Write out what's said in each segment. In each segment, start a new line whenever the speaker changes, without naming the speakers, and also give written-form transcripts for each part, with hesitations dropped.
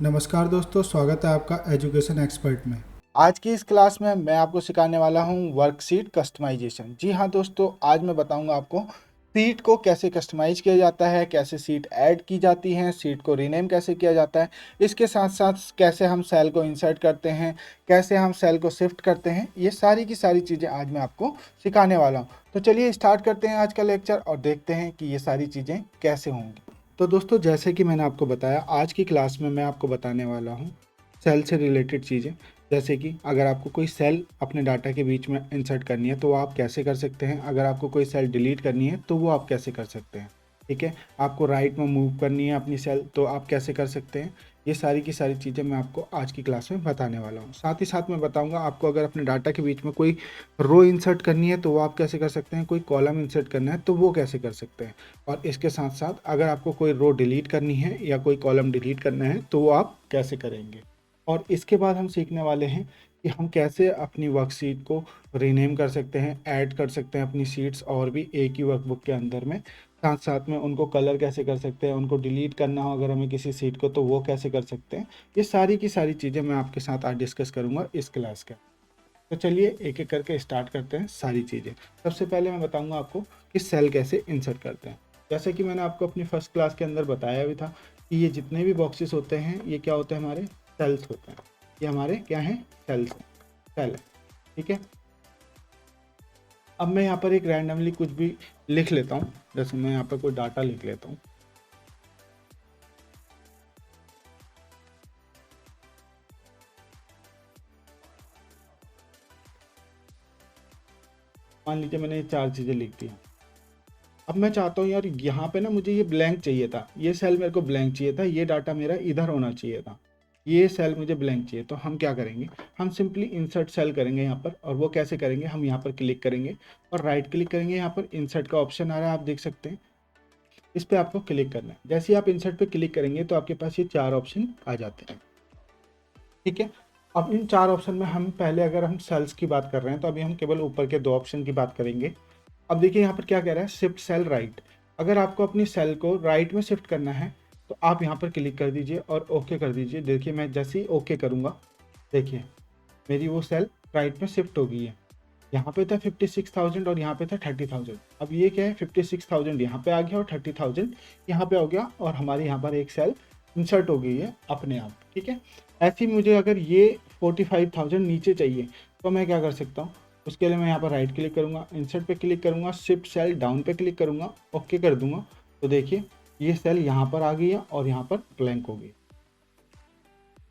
नमस्कार दोस्तों, स्वागत है आपका एजुकेशन एक्सपर्ट में। आज की इस क्लास में मैं आपको सिखाने वाला हूं वर्कशीट कस्टमाइजेशन। जी हाँ दोस्तों, आज मैं बताऊंगा आपको सीट को कैसे कस्टमाइज किया जाता है, कैसे सीट ऐड की जाती हैं, सीट को रीनेम कैसे किया जाता है, इसके साथ साथ कैसे हम सेल को इंसर्ट करते हैं, कैसे हम सेल को शिफ्ट करते हैं। ये सारी की सारी चीज़ें आज मैं आपको सिखाने वाला हूँ। तो चलिए स्टार्ट करते हैं आज का लेक्चर और देखते हैं कि ये सारी चीज़ें कैसे होंगी। तो दोस्तों, जैसे कि मैंने आपको बताया, आज की क्लास में मैं आपको बताने वाला हूँ सेल से रिलेटेड चीज़ें। जैसे कि अगर आपको कोई सेल अपने डाटा के बीच में इंसर्ट करनी है तो वो आप कैसे कर सकते हैं, अगर आपको कोई सेल डिलीट करनी है तो वो आप कैसे कर सकते हैं। ठीक है, आपको राइट में मूव करनी है अपनी सेल तो आप कैसे कर सकते हैं। ये सारी की सारी चीज़ें मैं आपको आज की क्लास में बताने वाला हूँ। साथ ही साथ मैं बताऊँगा आपको अगर अपने डाटा के बीच में कोई रो इंसर्ट करनी है तो वो आप कैसे कर सकते हैं, कोई कॉलम इंसर्ट करना है तो वो कैसे कर सकते हैं। और इसके साथ साथ अगर आपको कोई रो डिलीट करनी है या कोई कॉलम डिलीट करना है तो वो आप कैसे करेंगे। और इसके बाद हम सीखने वाले हैं कि हम कैसे अपनी वर्कशीट को रीनेम कर सकते हैं, ऐड कर सकते हैं अपनी शीट्स और भी एक ही वर्कबुक के अंदर में। साथ साथ में उनको कलर कैसे कर सकते हैं, उनको डिलीट करना हो अगर हमें किसी सीट को तो वो कैसे कर सकते हैं। ये सारी की सारी चीज़ें मैं आपके साथ आज डिस्कस करूँगा इस क्लास के। तो चलिए एक एक करके स्टार्ट करते हैं सारी चीज़ें। सबसे पहले मैं बताऊंगा आपको कि सेल कैसे इंसर्ट करते हैं। जैसे कि मैंने आपको अपनी फर्स्ट क्लास के अंदर बताया भी था कि ये जितने भी बॉक्सेस होते हैं ये क्या होते हैं, हमारे सेल्स होते हैं। ये हमारे क्या हैं, सेल्स हैं, सेल है। ठीक है, अब मैं यहाँ पर एक रैंडमली कुछ भी लिख लेता हूँ। जैसे मैं यहाँ पर कोई डाटा लिख लेता हूँ। मान लीजिए मैंने ये 4 चीज़ें लिख दी। अब मैं चाहता हूँ यार यहाँ पे ना मुझे ये ब्लैंक चाहिए था, ये सेल मेरे को ब्लैंक चाहिए था, ये डाटा मेरा इधर होना चाहिए था, ये सेल मुझे ब्लैंक चाहिए। तो हम क्या करेंगे, हम सिंपली इंसर्ट सेल करेंगे यहाँ पर। और वो कैसे करेंगे, हम यहाँ पर क्लिक करेंगे और राइट क्लिक करेंगे। यहाँ पर इंसर्ट का ऑप्शन आ रहा है, आप देख सकते हैं। इस पर आपको क्लिक करना है। जैसे ही आप इंसर्ट पे क्लिक करेंगे तो आपके पास ये 4 ऑप्शन आ जाते हैं। ठीक है, अब इन 4 ऑप्शन में हम पहले अगर हम सेल्स की बात कर रहे हैं तो अभी हम केवल ऊपर के 2 ऑप्शन की बात करेंगे। अब देखिए यहाँ पर क्या कह रहा है, शिफ्ट सेल राइट। अगर आपको अपनी सेल को राइट में शिफ्ट करना है तो आप यहाँ पर क्लिक कर दीजिए और ओके कर दीजिए। देखिए मैं जैसे ही ओके करूँगा, देखिए मेरी वो सेल राइट में शिफ्ट हो गई है। यहाँ पे था 56,000 और यहाँ पे था 30,000। अब ये क्या है, 56,000 यहाँ पे आ गया और 30,000 यहाँ पे हो गया और हमारे यहाँ पर एक सेल इंसर्ट हो गई है अपने आप। ठीक है, ऐसे ही मुझे अगर ये 45,000 नीचे चाहिए तो मैं क्या कर सकता हूँ, उसके लिए मैं यहाँ पर राइट क्लिक करूँगा, इंसर्ट पे क्लिक करूँगा, शिफ्ट सेल डाउन पे क्लिक करूँगा, ओके कर दूंगा। तो देखिए ये सेल यहाँ पर आ गई है और यहाँ पर ब्लैंक हो गई।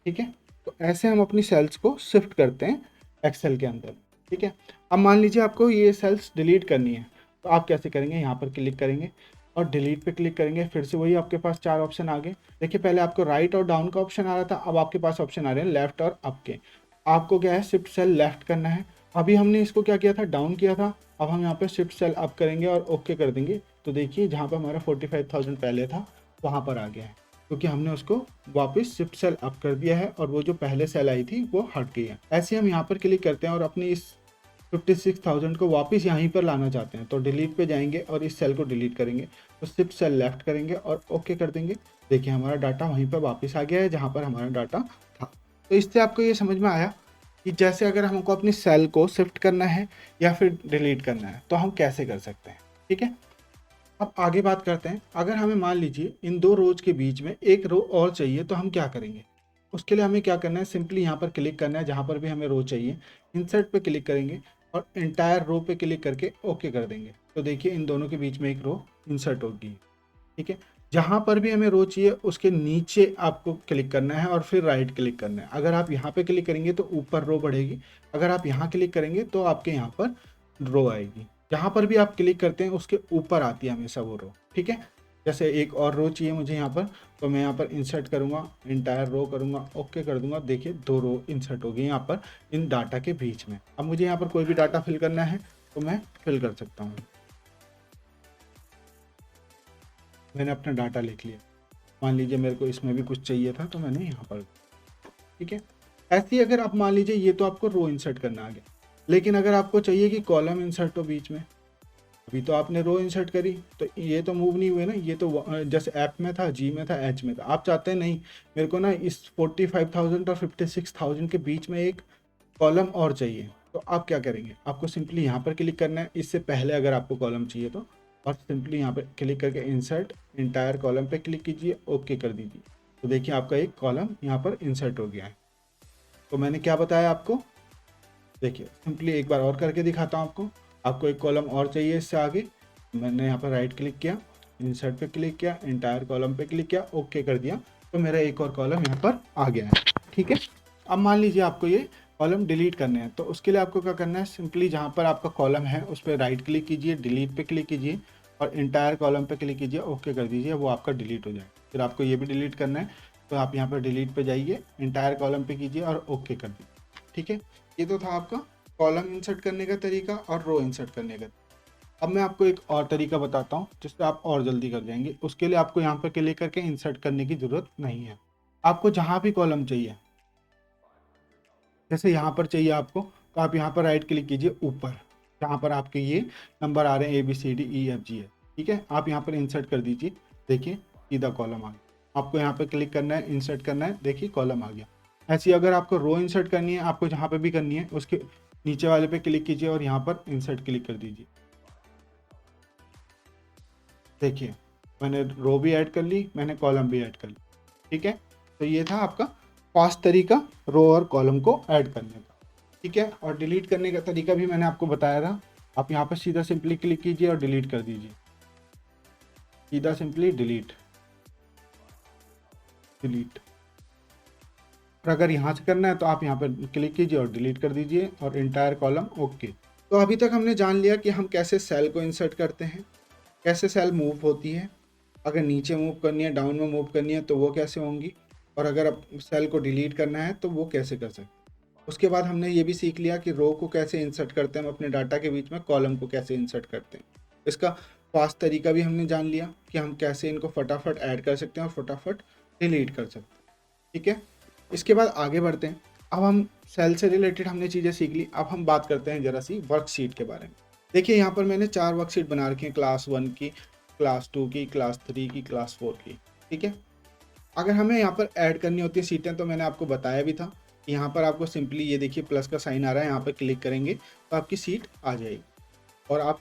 ठीक है, तो ऐसे हम अपनी सेल्स को शिफ्ट करते हैं एक्सेल के अंदर। ठीक है, अब मान लीजिए आपको ये सेल्स डिलीट करनी है तो आप कैसे करेंगे, यहाँ पर क्लिक करेंगे और डिलीट पे क्लिक करेंगे। फिर से वही आपके पास 4 ऑप्शन आ गए। देखिए पहले आपको राइट और डाउन का ऑप्शन आ रहा था, अब आपके पास ऑप्शन आ रहे हैं लेफ्ट और अप के। आपको क्या है, शिफ्ट सेल लेफ्ट करना है। अभी हमने इसको क्या किया था, डाउन किया था। अब हम यहाँ पे शिफ्ट सेल अप करेंगे और ओके कर देंगे। तो देखिए जहाँ पर हमारा 45,000 पहले था वहाँ पर आ गया है, क्योंकि हमने उसको वापस शिफ्ट सेल अप कर दिया है और वो जो पहले सेल आई थी वो हट गई है। ऐसे हम यहाँ पर क्लिक करते हैं और अपनी इस 56,000 को वापस यहीं पर लाना चाहते हैं तो डिलीट पे जाएंगे और इस सेल को डिलीट करेंगे। तो शिफ्ट सेल लेफ्ट करेंगे और ओके कर देंगे। देखिए हमारा डाटा वहीं पर वापस आ गया है जहाँ पर हमारा डाटा था। तो इससे आपको ये समझ में आया कि जैसे अगर हमको अपनी सेल को शिफ्ट करना है या फिर डिलीट करना है तो हम कैसे कर सकते हैं। ठीक है, अब आगे बात करते हैं। अगर हमें मान लीजिए इन 2 रोज के बीच में एक रो और चाहिए तो हम क्या करेंगे। उसके लिए हमें क्या करना है, सिंपली यहाँ पर क्लिक करना है जहाँ पर भी हमें रो चाहिए, इंसर्ट पे क्लिक करेंगे और एंटायर रो पे क्लिक करके ओके कर देंगे। तो देखिए इन दोनों के बीच में एक रो इंसर्ट होगी। ठीक है, जहाँ पर भी हमें रो चाहिए उसके नीचे आपको क्लिक करना है और फिर राइट क्लिक करना है। अगर आप यहाँ पे क्लिक करेंगे तो ऊपर रो बढ़ेगी, अगर आप यहाँ क्लिक करेंगे तो आपके यहाँ पर रो आएगी। जहाँ पर भी आप क्लिक करते हैं उसके ऊपर आती है हमेशा वो रो। ठीक है, जैसे एक और रो चाहिए मुझे यहाँ पर, तो मैं यहाँ पर इंसर्ट करूँगा, इंटायर रो करूँगा, ओके कर दूंगा। देखिए 2 रो इंसर्ट हो गई यहाँ पर इन डाटा के बीच में। अब मुझे यहाँ पर कोई भी डाटा फिल करना है तो मैं फिल कर सकता हूँ। मैंने अपना डाटा लिख लिया। मान लीजिए मेरे को इसमें भी कुछ चाहिए था तो मैंने यहाँ पर। ठीक है, ऐसे ही अगर आप मान लीजिए ये तो आपको रो इंसर्ट करना आ गया, लेकिन अगर आपको चाहिए कि कॉलम इंसर्ट हो बीच में अभी तो आपने रो इंसर्ट करी तो ये तो मूव नहीं हुए ना, ये तो जैसे ऐप में था, जी में था, एच में था। आप चाहते हैं नहीं, मेरे को ना इस 45,000 और 56,000 के बीच में एक कॉलम और चाहिए, तो आप क्या करेंगे, आपको सिंपली यहाँ पर क्लिक करना है, इससे पहले अगर आपको कॉलम चाहिए तो, और सिंपली यहाँ पर क्लिक करके इंसर्ट इंटायर कॉलम पे क्लिक कीजिए, ओके कर दीजिए। तो देखिए आपका एक कॉलम यहाँ पर इंसर्ट हो गया है। तो मैंने क्या बताया आपको, देखिए सिंपली एक बार और करके दिखाता हूँ आपको। आपको एक कॉलम और चाहिए इससे आगे, मैंने यहाँ पर राइट क्लिक किया, इंसर्ट पे क्लिक किया, इंटायर कॉलम पे क्लिक किया, ओके कर दिया, तो मेरा एक और कॉलम यहाँ पर आ गया है। ठीक है, अब मान लीजिए आपको ये कॉलम डिलीट करने हैं, तो उसके लिए आपको क्या करना है, सिंपली जहाँ पर आपका कॉलम है उस पर राइट क्लिक कीजिए, डिलीट पे क्लिक कीजिए और इंटायर कॉलम पे क्लिक कीजिए, ओके कर दीजिए, वो आपका डिलीट हो जाए। फिर आपको ये भी डिलीट करना है, तो आप यहाँ पर डिलीट पे जाइए, इंटायर कॉलम पे कीजिए और ओके कर दीजिए। ठीक है, ये तो था आपका कॉलम इंसर्ट करने का तरीका और रो इंसर्ट करने का। अब मैं आपको एक और तरीका बताता हूँ जिससे आप और जल्दी कर जाएंगे। उसके लिए आपको यहाँ पर क्लिक करके इंसर्ट करने की ज़रूरत नहीं है। आपको जहाँ भी कॉलम चाहिए, जैसे यहाँ पर चाहिए आपको, तो आप यहाँ पर राइट क्लिक कीजिए ऊपर, जहाँ पर आपके ये नंबर आ रहे हैं ABCDEFG है। ठीक है, आप यहाँ पर इंसर्ट कर दीजिए, देखिए सीधा कॉलम आ गया। आपको यहाँ पर क्लिक करना है, इंसर्ट करना है, देखिए कॉलम आ गया। ऐसी अगर आपको रो इंसर्ट करनी है, आपको जहाँ पर भी करनी है उसके नीचे वाले पे क्लिक कीजिए और यहाँ पर इंसर्ट क्लिक कर दीजिए। देखिए मैंने रो भी ऐड कर ली, मैंने कॉलम भी ऐड कर ली। ठीक है, तो ये था आपका फास्ट तरीका रो और कॉलम को ऐड करने का। ठीक है, और डिलीट करने का तरीका भी मैंने आपको बताया था। आप यहाँ पर सीधा सिंपली क्लिक कीजिए और डिलीट कर दीजिए, सीधा सिंपली डिलीट डिलीट। और अगर यहाँ से करना है तो आप यहाँ पर क्लिक कीजिए और डिलीट कर दीजिए और इंटायर कॉलम ओके। तो अभी तक हमने जान लिया कि हम कैसे सेल को इंसर्ट करते हैं, कैसे सेल मूव होती है, अगर नीचे मूव करनी है, डाउन में मूव करनी है तो वो कैसे होंगी, और अगर आप सेल को डिलीट करना है तो वो कैसे कर सकते हैं। उसके बाद हमने ये भी सीख लिया कि रो को कैसे इंसर्ट करते हैं हम अपने डाटा के बीच में, कॉलम को कैसे इंसर्ट करते हैं। इसका फास्ट तरीका भी हमने जान लिया कि हम कैसे इनको फटाफट ऐड कर सकते हैं और फटाफट डिलीट कर सकते हैं। ठीक है, इसके बाद आगे बढ़ते हैं। अब हम सेल से रिलेटेड हमने चीज़ें सीख ली, अब हम बात करते हैं जरा सी वर्कशीट के बारे में। देखिए यहाँ पर मैंने 4 वर्कशीट बना रखी हैं, क्लास 1 की, क्लास 2 की, क्लास 3 की, क्लास 4 की। ठीक है, अगर हमें यहाँ पर ऐड करनी होती है सीटें तो मैंने आपको बताया भी था। यहाँ पर आपको सिंपली ये देखिए प्लस का साइन आ रहा है, यहाँ पर क्लिक करेंगे तो आपकी सीट आ जाएगी और आप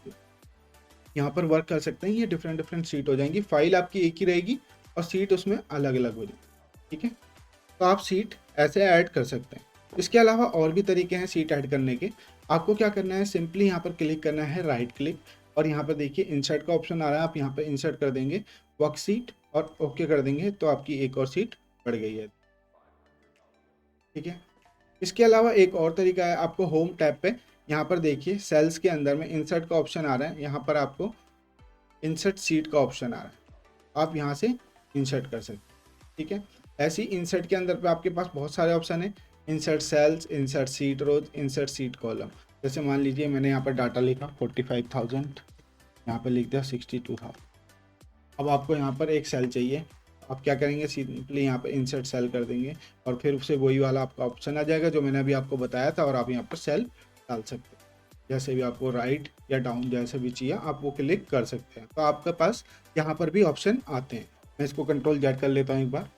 यहाँ पर वर्क कर सकते हैं। ये डिफरेंट डिफरेंट सीट हो जाएंगी, फाइल आपकी एक ही रहेगी और सीट उसमें अलग अलग हो जाएगी। ठीक है, तो आप सीट ऐसे ऐड कर सकते हैं। इसके अलावा और भी तरीके हैं सीट ऐड करने के। आपको क्या करना है, सिंपली यहाँ पर क्लिक करना है, राइट क्लिक, और यहाँ पर देखिए इंसर्ट का ऑप्शन आ रहा है, आप यहाँ पर इंसर्ट कर देंगे वर्क सीट और ओके कर देंगे तो आपकी एक और सीट बढ़ गई है। ठीक है, इसके अलावा एक और तरीका है, आपको होम टैब पे यहाँ पर देखिए सेल्स के अंदर में इंसर्ट का ऑप्शन आ रहा है, यहाँ पर आपको इंसर्ट सीट का ऑप्शन आ रहा है, आप यहाँ से इंसर्ट कर सकते हैं। ठीक है, ऐसे ही इंसर्ट के अंदर पे आपके पास बहुत सारे ऑप्शन है, इंसर्ट सेल्स, इंसर्ट सीट रोज, इंसर्ट सीट कॉलम। जैसे मान लीजिए मैंने यहाँ पर डाटा लिखा 45,000, यहाँ पर लिख दिया 62,000। अब आपको यहाँ पर एक सेल चाहिए, आप क्या करेंगे, सिंपली यहाँ पर इंसर्ट सेल कर देंगे और फिर उससे वही वाला आपका ऑप्शन आ जाएगा जो मैंने अभी आपको बताया था, और आप यहाँ पर सेल डाल सकते हैं। जैसे भी आपको राइट या डाउन जैसे भी चाहिए आप वो क्लिक कर सकते हैं। तो आपके पास यहाँ पर भी ऑप्शन आते हैं। मैं इसको कंट्रोल जेड कर लेता हूँ एक बार।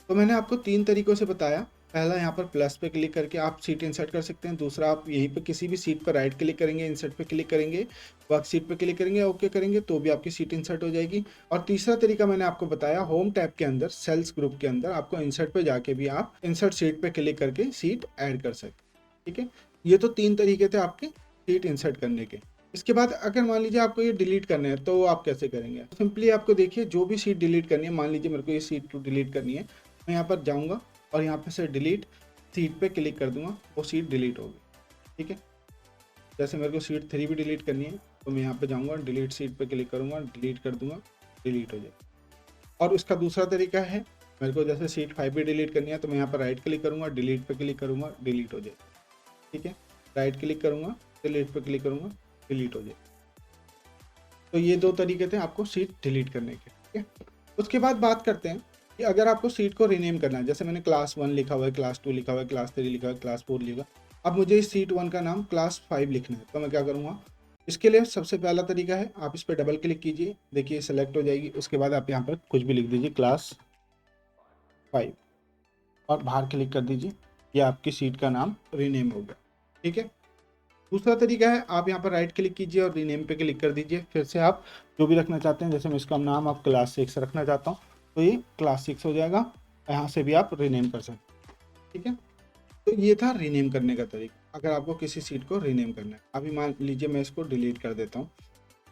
तो मैंने आपको 3 तरीकों से बताया। पहला, यहाँ पर प्लस पे क्लिक करके आप सीट इंसर्ट कर सकते हैं। दूसरा, आप यहीं पे किसी भी सीट पर राइट क्लिक करेंगे, इंसर्ट पे क्लिक करेंगे, वर्क सीट पे क्लिक करेंगे, ओके करेंगे तो भी आपकी सीट इंसर्ट हो जाएगी। और तीसरा तरीका मैंने आपको बताया, होम टैब के अंदर सेल्स ग्रुप के अंदर आपको इंसर्ट पे जाके भी आप इंसर्ट सीट पे क्लिक करके सीट ऐड कर सकते हैं। ठीक है, ये तो 3 तरीके थे आपके सीट इंसर्ट करने के। इसके बाद अगर मान लीजिए आपको ये डिलीट करने हैं तो आप कैसे करेंगे, सिंपली आपको देखिए जो भी सीट डिलीट करनी है, मान लीजिए मेरे को ये सीट डिलीट करनी है, मैं यहाँ पर जाऊँगा और यहाँ पे से डिलीट सीट पे क्लिक कर दूंगा, वो सीट डिलीट होगी। ठीक है, जैसे मेरे को सीट 3 भी डिलीट करनी है तो मैं यहाँ पे जाऊँगा, डिलीट सीट पे क्लिक करूँगा, डिलीट कर दूंगा, डिलीट हो जाएगी। और उसका दूसरा तरीका है, मेरे को जैसे सीट 5 भी डिलीट करनी है तो मैं यहाँ पर राइट क्लिक करूँगा, डिलीट पे क्लिक करूँगा, डिलीट हो जाएगी। ठीक है, राइट क्लिक करूँगा, डिलीट पे क्लिक करूँगा, डिलीट हो जाएगी। तो ये 2 तरीके थे आपको सीट डिलीट करने के। ठीक है, उसके बाद बात करते हैं कि अगर आपको सीट को रीनेम करना है, जैसे मैंने क्लास 1 लिखा हुआ है, क्लास 2 लिखा हुआ है, क्लास 3 लिखा हुआ है, क्लास 4 लिखा, अब मुझे इस सीट 1 का नाम क्लास 5 लिखना है, तो मैं क्या करूँगा, इसके लिए सबसे पहला तरीका है, आप इस पर डबल क्लिक कीजिए, देखिए सेलेक्ट हो जाएगी। उसके बाद आप यहाँ पर कुछ भी लिख दीजिए क्लास 5 और बाहर क्लिक कर दीजिए, ये आपकी सीट का नाम रीनेम हो गया। ठीक है। दूसरा तरीका है, आप यहाँ पर राइट क्लिक कीजिए और रीनेम पे क्लिक कर दीजिए। फिर से आप जो भी रखना चाहते हैं, जैसे मैं इसका नाम आप क्लास 6 रखना चाहता हूँ तो ये क्लास 6 हो जाएगा। यहाँ से भी आप रीनेम कर सकते हैं। ठीक है। तो ये था रीनेम करने का तरीका, अगर आपको किसी सीट को रीनेम करना है। अभी मान लीजिए मैं इसको डिलीट कर देता हूँ,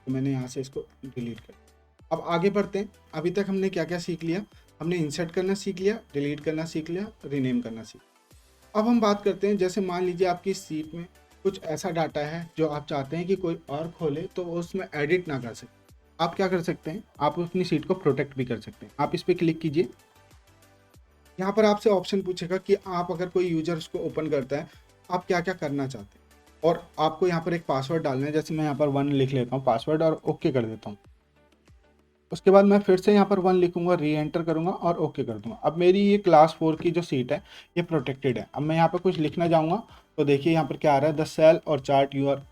तो मैंने यहाँ से इसको डिलीट कर दिया। अब आगे बढ़ते हैं। अभी तक हमने क्या क्या सीख लिया, हमने इंसर्ट करना सीख लिया, डिलीट करना सीख लिया, रीनेम करना सीख लिया। अब हम बात करते हैं, जैसे मान लीजिए आपकी सीट में कुछ ऐसा डाटा है जो आप चाहते हैं कि कोई और खोले तो उसमें एडिट ना कर सके। आप क्या कर सकते हैं, आप अपनी सीट को प्रोटेक्ट भी कर सकते हैं। आप इस पर क्लिक कीजिए, यहाँ पर आपसे ऑप्शन पूछेगा कि आप अगर कोई यूजर उसको ओपन करता है आप क्या क्या करना चाहते हैं, और आपको यहाँ पर एक पासवर्ड डालना है। जैसे मैं यहाँ पर 1 लिख लेता हूँ पासवर्ड और ओके कर देता हूँ। उसके बाद मैं फिर से यहाँ पर 1 लिखूंगा, री एंटर करूंगा और ओके कर दूंगा। अब मेरी ये क्लास 4 की जो सीट है ये प्रोटेक्टेड है। अब मैं यहाँ पर कुछ लिखना चाहूँगा तो देखिए यहाँ पर क्या आ रहा है, द सेल और chart you are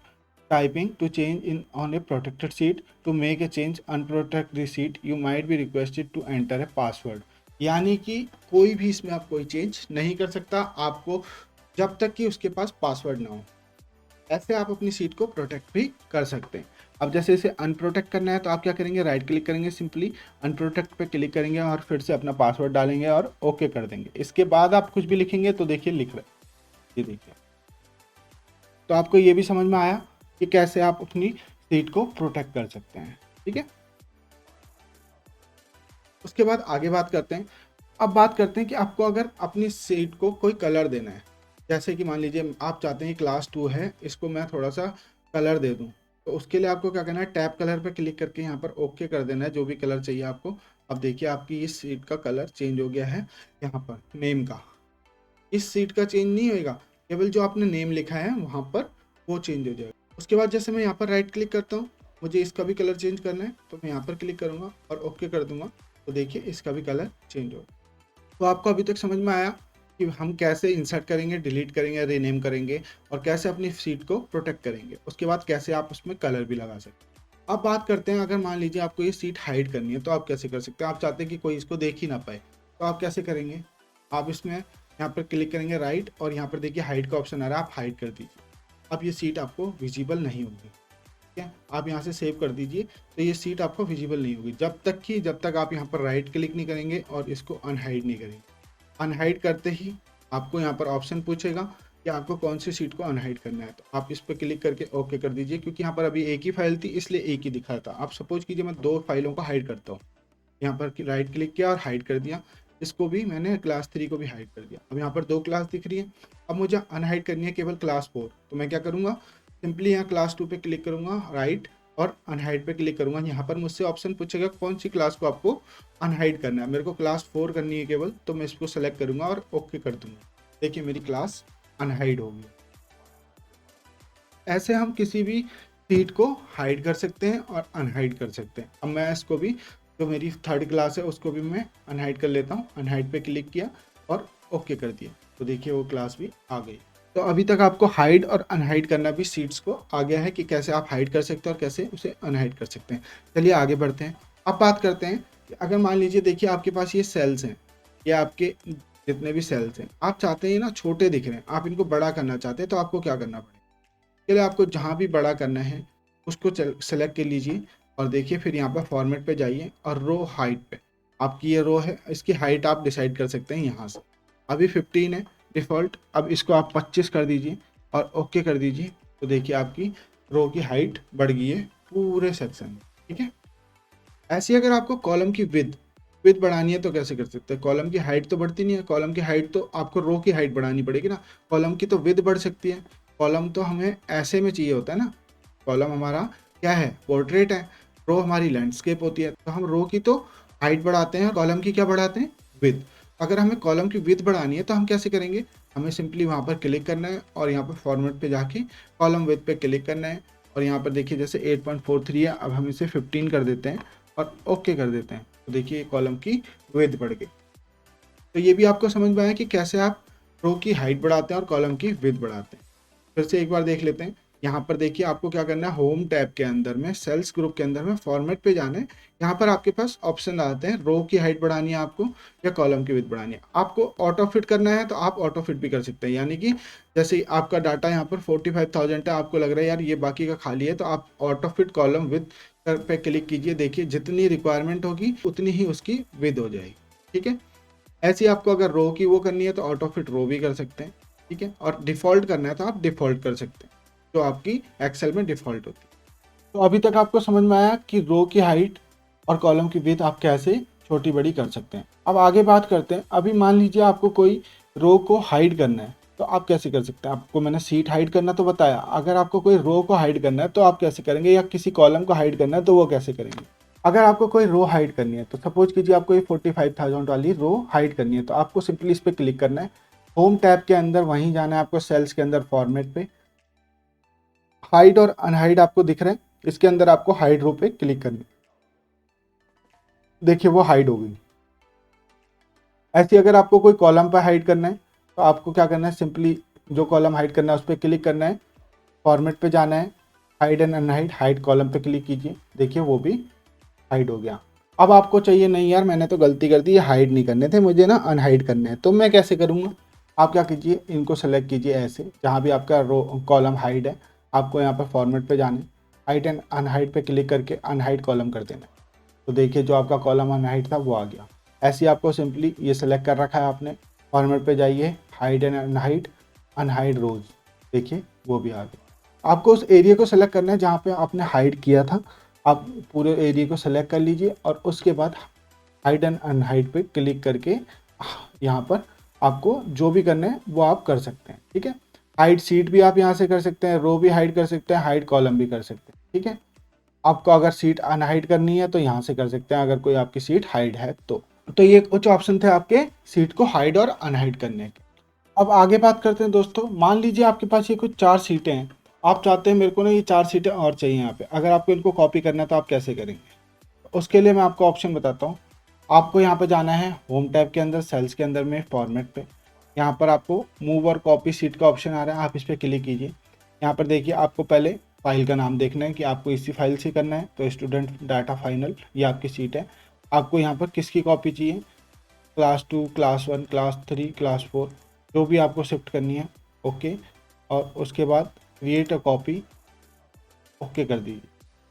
typing to change in on a protected sheet, to make a change unprotect the sheet you might be requested to enter a password. यानी कि कोई भी इसमें आप कोई चेंज नहीं कर सकता आपको, जब तक कि उसके पास पासवर्ड ना हो। ऐसे आप अपनी सीट को प्रोटेक्ट भी कर सकते हैं। अब जैसे इसे अनप्रोटेक्ट करना है तो आप क्या करेंगे, राइट क्लिक करेंगे, सिंपली अनप्रोटेक्ट पे क्लिक करेंगे और फिर से अपना पासवर्ड डालेंगे और ओके कर देंगे। इसके बाद आप कुछ भी लिखेंगे तो देखिए लिख रहे हैं, ये देखिए। तो आपको ये भी समझ में आया कि कैसे आप अपनी सीट को प्रोटेक्ट कर सकते हैं। ठीक है। उसके बाद आगे बात करते हैं। अब बात करते हैं कि आपको अगर अपनी सीट को कोई कलर देना है, जैसे कि मान लीजिए आप चाहते हैं क्लास 2 है, इसको मैं थोड़ा सा कलर दे दूं, तो उसके लिए आपको क्या करना है, टैब कलर पे क्लिक करके यहाँ पर ओके कर देना है, जो भी कलर चाहिए आपको। अब देखिए आपकी इस सीट का कलर चेंज हो गया है। यहाँ पर नेम का, इस सीट का चेंज नहीं होएगा, केवल जो आपने नेम लिखा है वहाँ पर वो चेंज हो जाएगा। उसके बाद जैसे मैं यहाँ पर राइट क्लिक करता हूँ, मुझे इसका भी कलर चेंज करना है तो मैं यहाँ पर क्लिक करूँगा और ओके कर दूंगा, तो देखिए इसका भी कलर चेंज होगा। तो आपको अभी तक समझ में आया कि हम कैसे इंसर्ट करेंगे, डिलीट करेंगे, रीनेम करेंगे और कैसे अपनी सीट को प्रोटेक्ट करेंगे। उसके बाद कैसे आप उसमें कलर भी लगा सकते हैं। अब बात करते हैं, अगर मान लीजिए आपको ये सीट हाइड करनी है तो आप कैसे कर सकते हैं। आप चाहते हैं कि कोई इसको देख ही ना पाए, तो आप कैसे करेंगे, आप इसमें यहाँ पर क्लिक करेंगे राइट, और यहाँ पर देखिए हाइड का ऑप्शन आ रहा है, आप हाइड कर दीजिए। अब ये सीट आपको विजिबल नहीं होगी। ठीक है। आप यहाँ से सेव कर दीजिए, तो ये सीट आपको विजिबल नहीं होगी जब तक आप यहाँ पर राइट क्लिक नहीं करेंगे और इसको अनहाइड नहीं करेंगे। अनहाइड करते ही आपको यहाँ पर ऑप्शन पूछेगा कि आपको कौन सी सीट को अनहाइड करना है, तो आप इस पर क्लिक करके ओके कर दीजिए। क्योंकि यहाँ पर अभी एक ही फाइल थी इसलिए एक ही दिखा था। आप सपोज कीजिए मैं 2 फाइलों को हाइड करता हूँ, यहाँ पर राइट क्लिक किया और हाइड कर दिया, इसको भी मैंने क्लास 3 को भी हाइड कर दिया। अब यहाँ पर 2 क्लास दिख रही है। अब मुझे अनहाइड करनी है केवल क्लास 4, तो मैं क्या करूँगा, सिंपली यहाँ क्लास 2 पे क्लिक करूँगा राइट और अनहाइड पे क्लिक करूँगा। यहाँ पर मुझसे ऑप्शन पूछेगा कौन सी क्लास को आपको अनहाइड करना है। मेरे को क्लास 4 करनी है केवल, तो मैं इसको सेलेक्ट करूँगा और ओके कर दूँगा। देखिए मेरी क्लास अनहाइड होगी। ऐसे हम किसी भी सीट को हाइड कर सकते हैं और अनहाइड कर सकते हैं। अब मैं इसको भी, जो मेरी 3rd क्लास है उसको भी मैं अनहाइड कर लेता हूँ। अनहाइड पे क्लिक किया और ओके कर दिया, तो देखिए वो क्लास भी आ गई। तो अभी तक आपको हाइड और अनहाइड करना भी सीट्स को आ गया है कि कैसे आप हाइड कर सकते हैं और कैसे उसे अनहाइड कर सकते हैं। चलिए आगे बढ़ते हैं। अब बात करते हैं कि अगर मान लीजिए देखिए आपके पास ये सेल्स हैं, ये आपके जितने भी सेल्स हैं, आप चाहते हैं ना छोटे दिख रहे हैं, आप इनको बड़ा करना चाहते हैं, तो आपको क्या करना पड़ेगा। के लिए आपको जहाँ भी बड़ा करना है उसको सेलेक्ट कर लीजिए और देखिए फिर यहाँ पर फॉर्मेट पे जाइए और रो हाइट पे, आपकी ये रो है, इसकी हाइट आप डिसाइड कर सकते हैं यहाँ से। अभी 15 है डिफ़ॉल्ट, अब इसको आप 25 कर दीजिए और ओके कर दीजिए, तो देखिए आपकी रो की हाइट बढ़ गई है पूरे सेक्शन में। ठीक है। ऐसे अगर आपको कॉलम की विद बढ़ानी है तो कैसे कर सकते हैं। कॉलम की हाइट तो बढ़ती नहीं है, कॉलम की हाइट तो आपको रो की हाइट बढ़ानी पड़ेगी ना। कॉलम की तो विद बढ़ सकती है, कॉलम तो हमें ऐसे में चाहिए होता है ना। कॉलम हमारा क्या है, पोर्ट्रेट है, रो हमारी लैंडस्केप होती है, तो हम रो की तो हाइट बढ़ाते हैं, कॉलम की क्या बढ़ाते हैं, विद। अगर हमें कॉलम की विद बढ़ानी है तो हम कैसे करेंगे, हमें सिंपली वहाँ पर क्लिक करना है और यहाँ पर फॉर्मेट पे जाके कॉलम विद पे क्लिक करना है और यहाँ पर देखिए जैसे 8.43 है, अब हम इसे 15 कर देते हैं और ओके कर देते हैं, तो देखिए कॉलम की विद बढ़ गई। तो ये भी आपको समझ में आया कि कैसे आप रो की हाइट बढ़ाते हैं और कॉलम की विड्थ बढ़ाते हैं। फिर से एक बार देख लेते हैं। यहाँ पर देखिए आपको क्या करना है, होम टैब के अंदर में सेल्स ग्रुप के अंदर में फॉर्मेट पे जाना है। यहाँ पर आपके पास ऑप्शन आते हैं, रो की हाइट बढ़ानी है आपको या कॉलम की विड्थ बढ़ानी है। आपको ऑटो फिट करना है तो आप ऑटो फिट भी कर सकते हैं, यानी कि जैसे आपका डाटा यहाँ पर 45,000 है, आपको लग रहा है यार ये बाकी का खाली है, तो आप ऑटो फिट कॉलम विथ पे क्लिक कीजिए। देखिए जितनी रिक्वायरमेंट होगी उतनी ही उसकी विद हो जाएगी। ठीक है, ऐसे ही आपको अगर रो की वो करनी है तो ऑटो फिट रो भी कर सकते हैं। ठीक है, और डिफ़ॉल्ट करना है तो आप डिफ़ॉल्ट कर सकते हैं, जो आपकी एक्सेल में डिफ़ॉल्ट होती है। तो अभी तक आपको समझ में आया कि रो की हाइट और कॉलम की विड्थ आप कैसे छोटी बड़ी कर सकते हैं। अब आगे बात करते हैं। अभी मान लीजिए आपको कोई रो को हाइड करना है, तो आप कैसे कर सकते हैं। आपको मैंने सीट हाइड करना तो बताया, अगर आपको कोई रो को हाइड करना है तो आप कैसे करेंगे, या किसी कॉलम को हाइड करना है तो वो कैसे करेंगे। अगर आपको कोई रो हाइड करनी है, तो सपोज कीजिए आपको ये 45,000 वाली रो हाइड करनी है, तो आपको सिंपली इस पर क्लिक करना है। होम टैब के अंदर वहीं जाना है आपको, सेल्स के अंदर फॉर्मेट पे हाइड और अनहाइड आपको दिख रहे हैं, इसके अंदर आपको हाइड रो पे क्लिक करनी है। देखिए वो हाइड हो गई। ऐसे अगर आपको कोई कॉलम पर हाइड करना है, तो आपको क्या करना है, सिंपली जो कॉलम हाइड करना है उस पर क्लिक करना है, फॉर्मेट पे जाना है, hide and unhide, hide column पे क्लिक कीजिए। देखिए वो भी हाइड हो गया। अब आपको चाहिए नहीं यार मैंने तो गलती कर दी, ये हाइड नहीं करने थे, मुझे ना अनहाइड करने हैं, तो मैं कैसे करूँगा। आप क्या कीजिए, इनको सेलेक्ट कीजिए ऐसे, जहाँ भी आपका रो कॉलम हाइड है आपको यहाँ पर फॉर्मेट पे जाना है, हाइड एंड अनहाइड पे क्लिक करके अनहाइड कॉलम कर देना है। तो देखिए जो आपका कॉलम अनहाइड था वो आ गया। ऐसे ही आपको सिंपली ये सेलेक्ट कर रखा है आपने, फॉर्मेट पे जाइए, हाइड एंड अनहाइड, अनहाइड रोज, देखिए वो भी आ गया। आपको उस एरिया को सेलेक्ट करना है जहाँ पे आपने हाइड किया था, आप पूरे एरिया को सेलेक्ट कर लीजिए और उसके बाद हाइड एंड अनहाइड पे क्लिक करके यहाँ पर आपको जो भी करना है वो आप कर सकते हैं। ठीक है, हाइड सीट भी आप यहाँ से कर सकते हैं, रो भी हाइड कर सकते हैं, हाइड कॉलम भी कर सकते हैं। ठीक है, आपको अगर सीट अनहाइड करनी है तो यहाँ से कर सकते हैं, अगर कोई आपकी सीट हाइड है तो ये कुछ ऑप्शन थे आपके सीट को हाइड और अनहाइड करने के। अब आगे बात करते हैं दोस्तों। मान लीजिए आपके पास ये कुछ 4 सीटें हैं, आप चाहते हैं मेरे को ना ये 4 सीटें और चाहिए यहाँ पे, अगर आपको इनको कॉपी करना है तो आप कैसे करेंगे। उसके लिए मैं आपको ऑप्शन बताता हूँ। आपको यहाँ पे जाना है होम टैब के अंदर, सेल्स के अंदर में फॉर्मेट पे, यहाँ पर आपको मूव और कॉपी सीट का ऑप्शन आ रहा है, आप इस पर क्लिक कीजिए। यहाँ पर देखिए आपको पहले फाइल का नाम देखना है कि आपको इसी फाइल से करना है, तो स्टूडेंट डाटा फाइनल ये आपकी सीट है। आपको यहाँ पर किसकी कॉपी चाहिए, क्लास 2, क्लास 1, क्लास 3, क्लास 4, जो भी आपको शिफ्ट करनी है। ओके, और उसके बाद क्रिएट अ कॉपी, ओके कर दीजिए।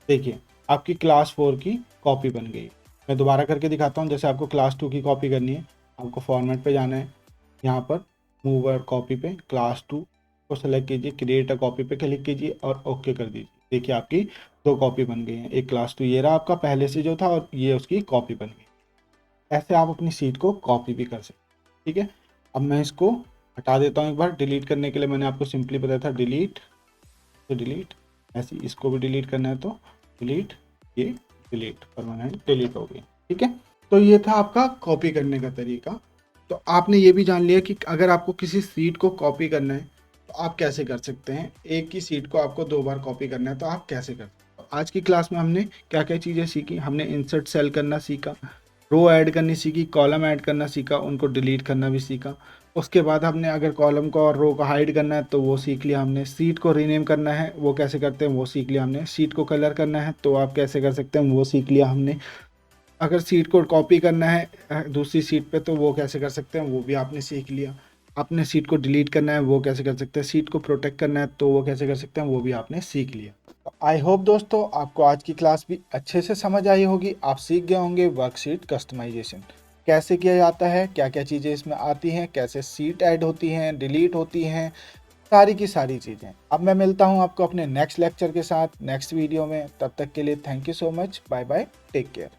देखिए आपकी क्लास 4 की कॉपी बन गई। मैं दोबारा करके दिखाता हूँ। जैसे आपको क्लास 2 की कॉपी करनी है, आपको फॉर्मेट पे जाना है, यहाँ पर मूवर कॉपी पे क्लास 2 को सेलेक्ट कीजिए, क्रिएट अ कॉपी पे क्लिक कीजिए और ओके कर दीजिए। देखिए आपकी 2 कॉपी बन गई हैं, एक क्लास 2 ये रहा आपका पहले से जो था, और ये उसकी कॉपी बन गई। ऐसे आप अपनी सीट को कॉपी भी कर सकते हैं। ठीक है, अब मैं इसको हटा देता हूँ एक बार। डिलीट करने के लिए मैंने आपको सिंपली बताया था डिलीट, तो डिलीट, ऐसे इसको भी डिलीट करना है तो डिलीट, ये डिलीट, परमानेंट डिलीट हो गई। ठीक है, तो ये था आपका कॉपी करने का तरीका। तो आपने ये भी जान लिया कि अगर आपको किसी सीट को कॉपी करना है तो आप कैसे कर सकते हैं, एक ही सीट को आपको 2 बार कॉपी करना है तो आप कैसे कर सकते हैं। तो आज की क्लास में हमने क्या क्या चीज़ें सीखी, हमने इंसर्ट सेल करना सीखा, रो ऐड करनी सीखी, कॉलम ऐड करना सीखा, उनको डिलीट करना भी सीखा। उसके बाद हमने अगर कॉलम को और रो को हाइड करना है तो वो सीख लिया हमने। सीट को रीनेम करना है वो कैसे करते हैं वो सीख लिया हमने। सीट को कलर करना है तो आप कैसे कर सकते हैं वो सीख लिया हमने। अगर सीट को कॉपी करना है दूसरी सीट पे तो वो कैसे कर सकते हैं वो भी आपने सीख लिया। आपने सीट को डिलीट करना है वो कैसे कर सकते हैं, सीट को प्रोटेक्ट करना है तो वो कैसे कर सकते हैं वो भी आपने सीख लिया। आई होप दोस्तों आपको आज की क्लास भी अच्छे से समझ आई होगी, आप सीख गए होंगे वर्कशीट कस्टमाइजेशन कैसे किया जाता है, क्या क्या चीज़ें इसमें आती हैं, कैसे सीट ऐड होती हैं, डिलीट होती हैं, सारी की सारी चीज़ें। अब मैं मिलता हूं आपको अपने नेक्स्ट लेक्चर के साथ नेक्स्ट वीडियो में, तब तक के लिए thank you so much, bye bye, take care.